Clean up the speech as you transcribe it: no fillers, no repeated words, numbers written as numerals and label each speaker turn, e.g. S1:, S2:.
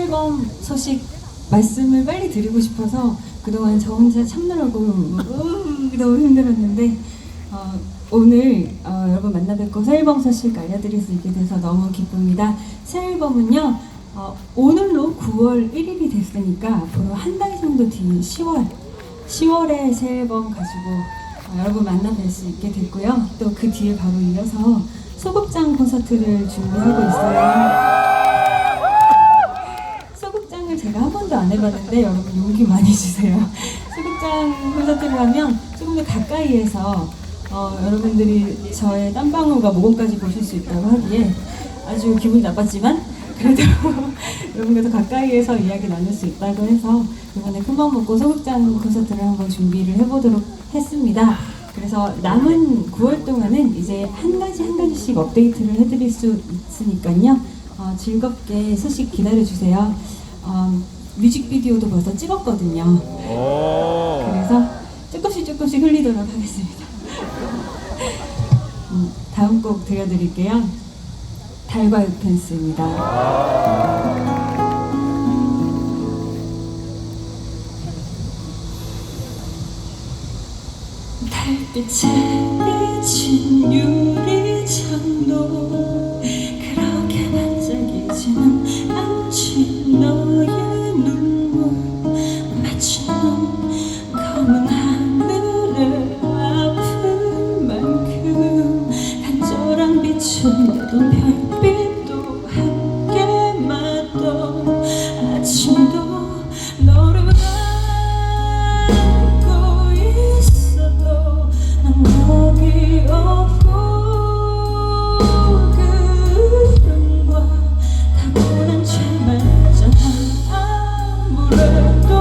S1: 앨범 소식 말씀을 빨리 드리고 싶어서 그동안 저 혼자 참느라고 너무 힘들었는데 오늘 여러분 만나 뵙고 새 앨범 소식 알려드릴 수 있게 돼서 너무 기쁩니다. 새 앨범은요 오늘로 9월 1일이 됐으니까 앞으로 한 달 정도 뒤인 10월에 새 앨범 가지고 여러분 만나 뵐 수 있게 됐고요. 또 그 뒤에 바로 이어서 소극장 콘서트를 준비하고 있어요. 소극장을 제가 한 번도 안 해봤는데 여러분 용기 많이 주세요. 소극장 콘서트를 하면 조금 더 가까이에서 여러분들이 저의 땀방울과 모공까지 보실 수 있다고 하기에 아주 기분이 나빴지만 그래도 여러분과 더 가까이에서 이야기 나눌 수 있다고 해서 이번에 큰맘 먹고 소극장 콘서트를 한번 준비를 해보도록 했습니다. 그래서 남은 9월 동안은 이제 한 가지씩 업데이트를 해드릴 수 있으니까요. 즐겁게 소식 기다려주세요. 뮤직비디오도 벌써 찍었거든요. 그래서 조금씩 흘리도록 하겠습니다. 다음 곡 들려드릴게요. 달과 유펜스입니다. 달빛에 비친 유리창도 그렇게 반짝이지는 않지. 너의 눈물 마치 검은 하늘에 아플 만큼 간절한 빛인데도 별빛도 함께 맞던 아침도 너를 안고 있어도 난 여기 없고 그림과 타고난 채 말잖아. 아무래도